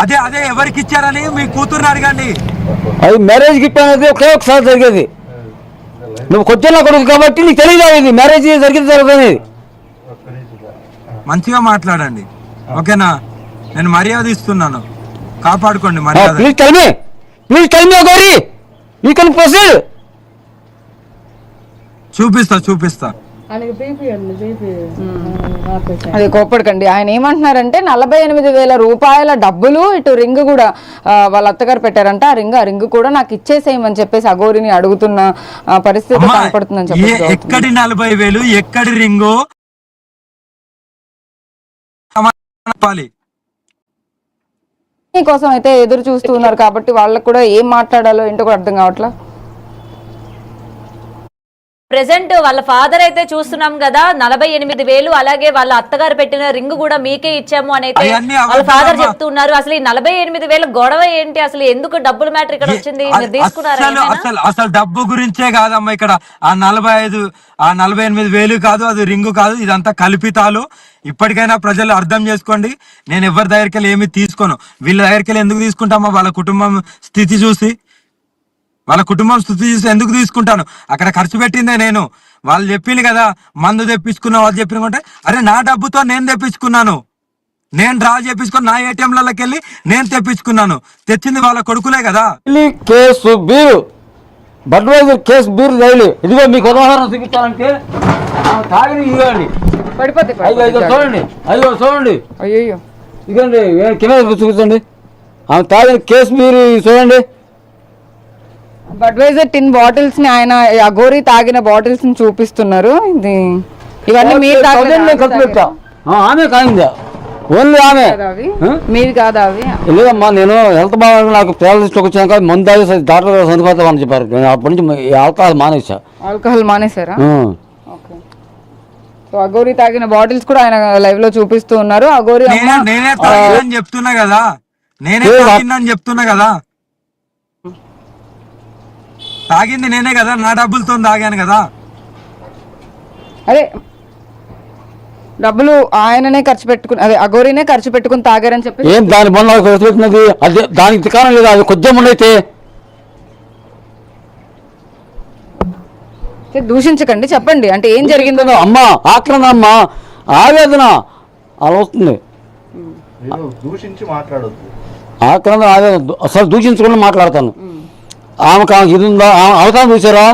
అదే అదే ఎవరికి ఇచ్చారని మీ కూతుర్ని అడగండి. అది మ్యారేజ్ గిఫ్ట్ అనేది ఒకే ఒకసారి జరిగేది. నువ్వు కొద్దిగా కొడుకు కాబట్టి నీకు తెలియదు ఇది మ్యారేజ్ జరిగింది జరుగుతుంది. మంచిగా మాట్లాడండి ఓకేనా? నేను మర్యాద ఇస్తున్నాను, కాపాడుకోండి మర్యాద. Please tell me Gauri you can proceed. చూపిస్తా. అది కోప్పడకండి. ఆయన ఏమంటున్నారంటే 48,000 రూపాయల డబ్బులు ఇటు రింగ్ కూడా వాళ్ళ అత్తగారు పెట్టారంట. ఆ రింగ్ కూడా నాకు ఇచ్చేసేయమని చెప్పేసి అఘోరిని అడుగుతున్న పరిస్థితి కనపడుతుందని చెప్పి. ఎక్కడి 40,000 ఎక్కడి రింగు కోసం అయితే ఎదురు చూస్తూ ఉన్నారు కాబట్టి వాళ్ళకు కూడా ఏం మాట్లాడాలో ఏంటో కూడా అర్థం కావట్లా. ప్రెసెంట్ వాళ్ళ ఫాదర్ అయితే చూస్తున్నాం కదా 48,000, అలాగే వాళ్ళ అత్తగారు పెట్టిన రింగ్ కూడా మీకే ఇచ్చాము అని అయితే వాళ్ళ ఫాదర్ చెప్తున్నారు. అసలు ఈ 48,000 గొడవ ఏంటి? అసలు ఎందుకు డబ్బుల మ్యాటర్ ఇక్కడ వచ్చింది? మీరు తీసుకున్నారా? అసలు డబ్బు గురించే కాదమ్మా ఇక్కడ. ఆ 48,000 కాదు, అది రింగు కాదు, ఇదంతా కల్పితాలు. ఇప్పటికైనా ప్రజలు అర్థం చేసుకోండి. నేను ఎవరి దగ్గరికి వెళ్ళి ఏమి తీసుకోను. వీళ్ళ దగ్గరికి వెళ్ళి ఎందుకు తీసుకుంటామా? వాళ్ళ కుటుంబం స్థితి చూసి ఎందుకు తీసుకుంటాను? అక్కడ ఖర్చు పెట్టిందే నేను. వాళ్ళు చెప్పింది కదా మందు తెప్పించుకున్నా, వాళ్ళు చెప్పినకుంటే అరే నా డబ్బుతో నేను తెప్పించుకున్నాను, నేను డ్రా చేపించుకుని నా ఏటీఎంలకి వెళ్ళి నేను తెప్పించుకున్నాను. తెచ్చింది వాళ్ళ కొడుకులే కదా. Case beer Budweiser case beer రైలు ఇదిగో మీకు ఉదాహరణ చూపించాలంటే తాగిని ఇవ్వండి చూడండి. చూడండి అయ్యో ఇదండి కెమెరా చూపించండి. ఆమె తాగిన కేసు బీరు చూడండి. బడ్వైజర్ టిన్ బాటిల్స్ ని ఆయన అఘోరి తాగిన బాటిల్స్ ని చూపిస్తున్నారు. ఇవన్నీ మీరు ఆమె కాయిందా? ఓన్లీ ఆమె మీరు కాదా? అవి లేదమ్మా, నేను హెల్త్ బాగా నాకు పేదలిస్ట్లోకి వచ్చాక మందు తాగి డాక్టర్ చనిపోతామని చెప్పారు. నేను అప్పటి నుంచి ఆల్కహాల్ మానేశారా? అఘోరి తాగిన బాటిల్స్ కూడా ఆయన లైవ్ లో చూపిస్తూ ఉన్నారు. అఘోరి చెప్తున్నా కదా, చెప్తున్నా కదా, తాగింది నేనే కదా, నా డబ్బులతో తాగాను కదా. అదే డబ్బులు ఆయననే ఖర్చు పెట్టుకుని, అదే అఘోరినే ఖర్చు పెట్టుకుని తాగారని చెప్పి ఏం దాని మొన్న ఖర్చు పెట్టినది అదే దానికి కారణం లేదా? అది కొద్దిగా ఉండైతే దూషించకండి, చెప్పండి అంటే ఏం జరిగిందో. అమ్మా ఆక్రమణ, అమ్మా ఆవేదన అలా వస్తుంది. దూషించి మాట్లాడొద్దు. ఆక్రమణ ఆవేదన అసలు దూషించకుండా మాట్లాడతాను. ఆమెకు ఇది ఉందా? అవతారం చూసారా?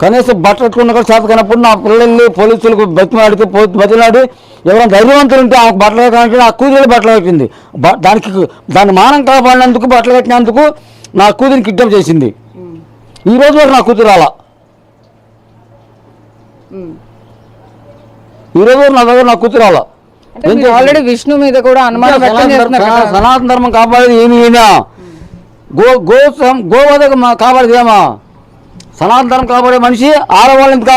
కనీసం బట్టలు కట్టుకున్న కూడా చేత కానప్పుడు నా పిల్లల్ని పోలీసులకు బతిలాడి ఎవరైనా ధైర్యవంతులు ఉంటే ఆమెకు బట్టలు కట్టినంటే నా కూతురు బట్టలు కట్టింది. దాని మానం కాపాడినందుకు బట్టలు కట్టినందుకు నా కూతురిని కిడ్నాప్ చేసింది. ఈ రోజు వరకు నా కూతురు అలా ఈ రోజు వరకు నా దగ్గర నా కూతురు అలా. ఆల్రెడీ విష్ణు మీద కూడా అనుమానం సనాతన ధర్మం కాపాడేది ఏమి అయినా గోవధకు కాపాడేదేమా? సనాతన ధర్మం కాపాడే మనిషి ఆడవాళ్ళు ఎందుకు?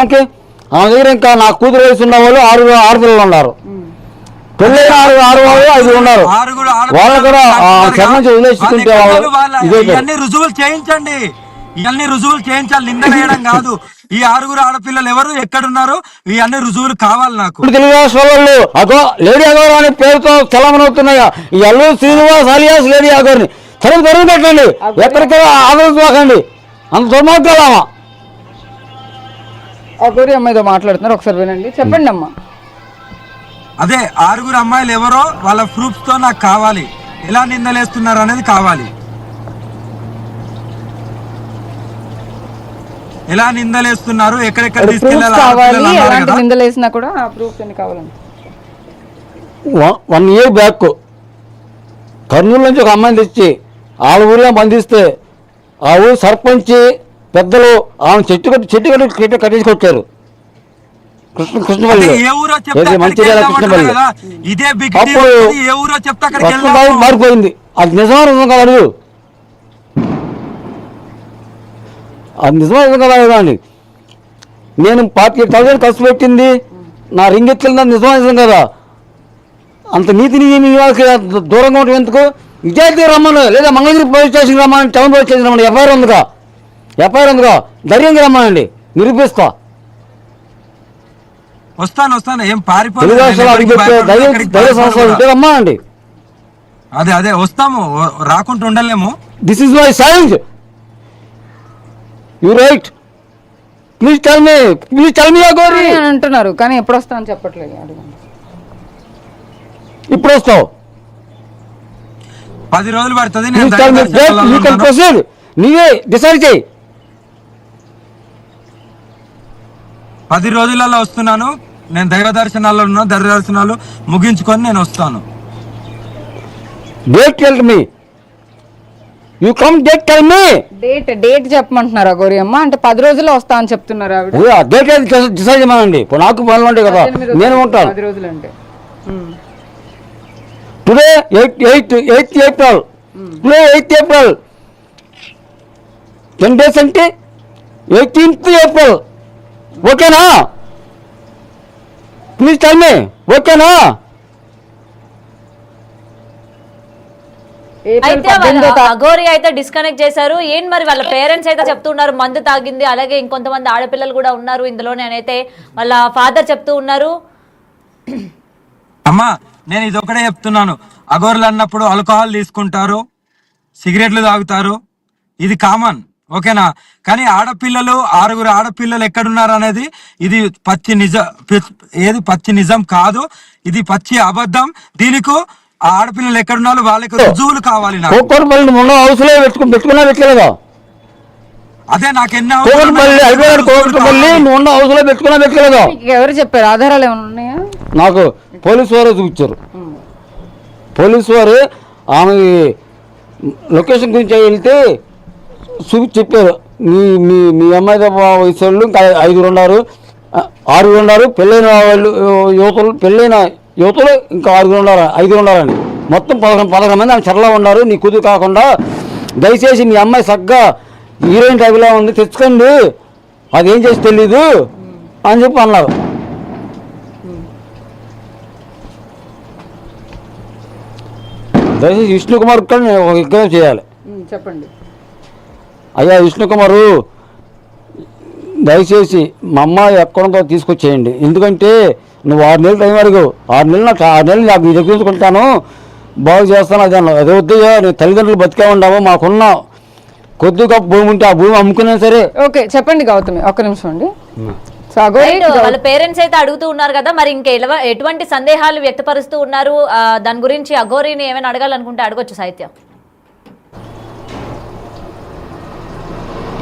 ఆమె దగ్గర ఇంకా నా కూతురు వయసు ఉన్న వాళ్ళు 6 పిల్లలు ఉన్నారు. పెళ్ళైన 6 వాళ్ళు 5 ఉన్నారు. వాళ్ళు కూడా చర్మం వదిలేసుకుంటే ఇవన్నీ రుజువులు చేయించండి, ఇవన్నీ రుజువులు చేయించాలి. నింద వేయడం కాదు. ఈ 6 ఆడపిల్లలు ఎవరు, ఎక్కడున్నారు, ఇవన్నీ రుజువులు కావాలి నాకు. తెలుగు రాష్ట్రాల్లో లేడీ అగౌర్ అనే పేరుతో చలమనవుతున్నాయా? ఈ అల్లూరు శ్రీనివాస్ అలియాస్ లేడీ అగౌర్ని చదువు పెరుగు పెట్టండి, ఎక్కడికైనా ఆదరించకండి. అంత దుర్మార్గాలమ్మా. అఘోరి అమ్మాయితో మాట్లాడుతున్నారు, ఒకసారి వినండి. చెప్పండి అమ్మా. అదే 6 అమ్మాయిలు ఎవరో వాళ్ళ ప్రూఫ్స్ తో నాకు కావాలి. ఎలా నిందలేస్తున్నారు అనేది కావాలి. ఎలా నిందలేస్తున్నారు, ఎక్కడెక్కడ తీసుకెళ్ళాలి, ఎలాంటి నిందలేసినా కూడా ప్రూఫ్ ఎన్ని కావాలండి. 1 year బ్యాక్ కర్నూలు నుంచి ఒక అమ్మాయిని తెచ్చి వాళ్ళ ఊరిలో బంధిస్తే ఆ ఊరు సర్పంచ్ పెద్దలు ఆమె చెట్టు కట్టించుకొచ్చారు. కృష్ణపల్లి మంచిర్యాల కృష్ణపల్లి. అప్పుడు మారిపోయింది. అది నిజమైన కదా అడుగు, అది నిజమైన కదా అడగండి. నేను 48,000 ఖర్చు పెట్టింది నా రింగ్ ఎత్తుకెళ్ళిన నిజమైన కదా. అంత నీతిని దూరంగా ఉండటం ఎందుకు? విజయవాడ రమ్మను, లేదా మంగళగిరి పోలీస్ స్టేషన్ రమ్మని, టౌన్ పోలీస్ స్టేషన్ రమ్మని. ఎఫ్ఐఆర్ ఉందిగా ధైర్యంగా రమ్మనండి, నిరూపిస్తా. వస్తాను. ఏం తెలుగు రాష్ట్రాలు అడిగిపెట్టే ధైర్య సంస్థలు ఉంటే రమ్మనండి. అదే అదే వస్తాము, రాకుండా ఉండలేము. This is my science. You right. Please tell me Aghori అని అంటున్నారు కానీ ఎప్పుడు వస్తా అని చెప్పట్లేదు. అడగండి. ఇప్పుడు వస్తావు. 10 రోజులు పడుతుంది. Please tell me date. You can proceed. నీవే డిసైడ్ చేయి. 10 రోజులలో వస్తున్నాను. నేను దైవ దర్శనాల్లో ఉన్నాను. దైవ దర్శనాలు ముగించుకొని నేను వస్తాను. Date tell me. You come date tell me. Date చెప్పమంటున్నారు అఘోరి అమ్మ. అంటే 10 రోజుల్లో వస్తా అని చెప్తున్నారు ఆవిడ. డేట్ డిసైడ్ చేయమనండి. ఇప్పుడు నాకు పనులు ఉంటాయి కదా, నేను ఉంటాను. 10 రోజులు అంటే today 8th April. Today 8th April. 10 days అంటే 18th April. ఓకేనా? Please tell me. ఓకేనా? అయితే అఘోరి అయితే డిస్కనెక్ట్ చేశారు. ఏం మరి వాళ్ళ పేరెంట్స్ అయితే చెప్తున్నారు మందు తాగింది, అలాగే ఇంకొంతమంది ఆడపిల్లలు కూడా ఉన్నారు ఇందులోనే అని అయితే వాళ్ళ ఫాదర్ చెప్తూ ఉన్నారు. అమ్మా నేను ఇది ఒకటే చెప్తున్నాను. అఘోరులు అన్నప్పుడు ఆల్కహాల్ తీసుకుంటారు, సిగరెట్లు తాగుతారు, ఇది కామన్. ఓకేనా? కానీ ఆడపిల్లలు 6 ఆడపిల్లలు ఎక్కడున్నారు అనేది ఇది పచ్చి నిజం కాదు, ఇది పచ్చి అబద్ధం. దీనికి ఆడపిల్లలు ఎక్కడున్నారు వాళ్ళకి రుజువులు కావాలి. పెట్టుకోలేదా? అదే నాకెన్నో పెట్టుకోలేదా? ఎవరు చెప్పారు? ఆధారాలు ఏమైనా ఉన్నాయా? నాకు పోలీసు వారు చూపించారు. పోలీసు వారు ఆమె లొకేషన్ గురించి వెళ్తే చెప్పారు. మీ అమ్మాయి వయసు వాళ్ళు ఇంకా 5 ఉన్నారు, 6 ఉన్నారు. పెళ్ళైన వాళ్ళు పెళ్ళైన యువతలు ఇంకా 5 ఉన్నారని మొత్తం 11 మంది ఆమె చెరలో ఉన్నారు. నీ కుదురు కాకుండా దయచేసి మీ అమ్మాయి సగ్గా హీరోయిన్ టైప్లో ఉంది, తెచ్చుకోండి, అదేం చేసి తెలీదు అని చెప్పి అన్నారు. దయచేసి విష్ణుకుమార్ విజ్ఞప్తి చేయాలి. చెప్పండి. అయ్యా విష్ణుకుమారు, దయచేసి మా అమ్మాయి ఎక్కడంతో తీసుకొచ్చేయండి. ఎందుకంటే నువ్వు 6 నెలలు టైం అడిగావు. 6 నెలలు నాకు నీ దగ్గర ఉంచుకుంటాను, బాగు చేస్తాను. అదే అన్నావు. అదే వద్దయ్యా, నేను తల్లిదండ్రులు బతికే ఉన్నాము, మాకున్న కొద్దిగా భూమి ఉంటే ఆ భూమి అమ్ముకున్నా సరే. ఓకే చెప్పండి గౌతమి, ఒక్క నిమిషం అండి. వాళ్ళ పేరెంట్స్ అయితే అడుగుతూ ఉన్నారు కదా, మరి ఇంకా ఎటువంటి సందేహాలు వ్యక్తపరుస్తూ ఉన్నారు దాని గురించి అఘోరిని ఏమైనా అడగాలనుకుంటే అడగొచ్చు సాహిత్య.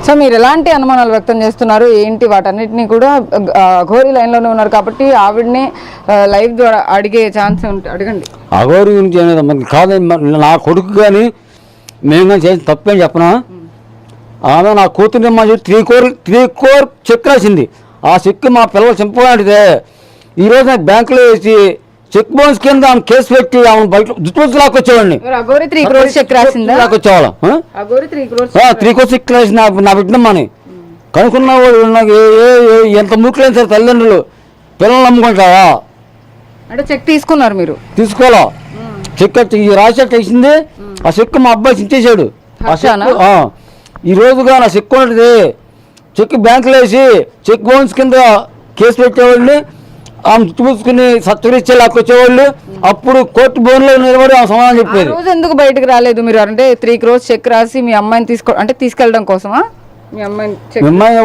సో మీరు ఎలాంటి అనుమానాలు వ్యక్తం చేస్తున్నారు ఏంటి? వాటన్నిటిని కూడా అఘోరి లైన్లోనే ఉన్నారు కాబట్టి ఆవిడనే లైవ్ ద్వారా అడిగే ఛాన్స్ అడగండి. అఘోరి గురించి అనేది మనకి కాదు. నా కొడుకు కానీ మేము కానీ చేసిన తప్పేం చెప్పనా? ఆమె నా కూతురు 3 crore చెక్ రాసింది. ఆ చెక్ మా పిల్లలు చింపలాంటిదే. ఈరోజు నాకు బ్యాంకులో వేసి చెక్ బౌన్స్ కింద ఆమె కేసు పెట్టి ఆమె బయట జుట్టు లాక్కొచ్చేవాడిని. 3 crore చెక్ రాసిందా? లాక్కొచ్చేవాళ్ళం. 3 crore చెక్ రాసి నా బిడ్డమ్మని కనుక్కున్న వాళ్ళు నాకు ఎంత మూకులేని సరే తల్లిదండ్రులు పిల్లలు నమ్ముకుంటావా? అంటే చెక్ తీసుకున్నారు మీరు? తీసుకోవాలా? చెక్ రాసేట్ వేసింది. ఆ చెక్ మా అబ్బాయి చించేశాడు. ఈ రోజుగా నా చెక్ ఉంటుంది. చెక్ బ్యాంకులో వేసి చెక్ బౌన్స్ కింద కేసు పెట్టేవాళ్ళు, ఆమె చూసుకుని సత్వరిచ్చే లాక్కొచ్చేవాళ్ళు. అప్పుడు కోర్టు బోన్లో నిలబడి ఆమె సమాధానం చెప్పేది. రోజు ఎందుకు బయటకు రాలేదు మీరు? అంటే 3 crore చెక్ రాసి మీ అమ్మాయిని తీసుకెళ్ళడం కోసమా? మీ అమ్మాయిని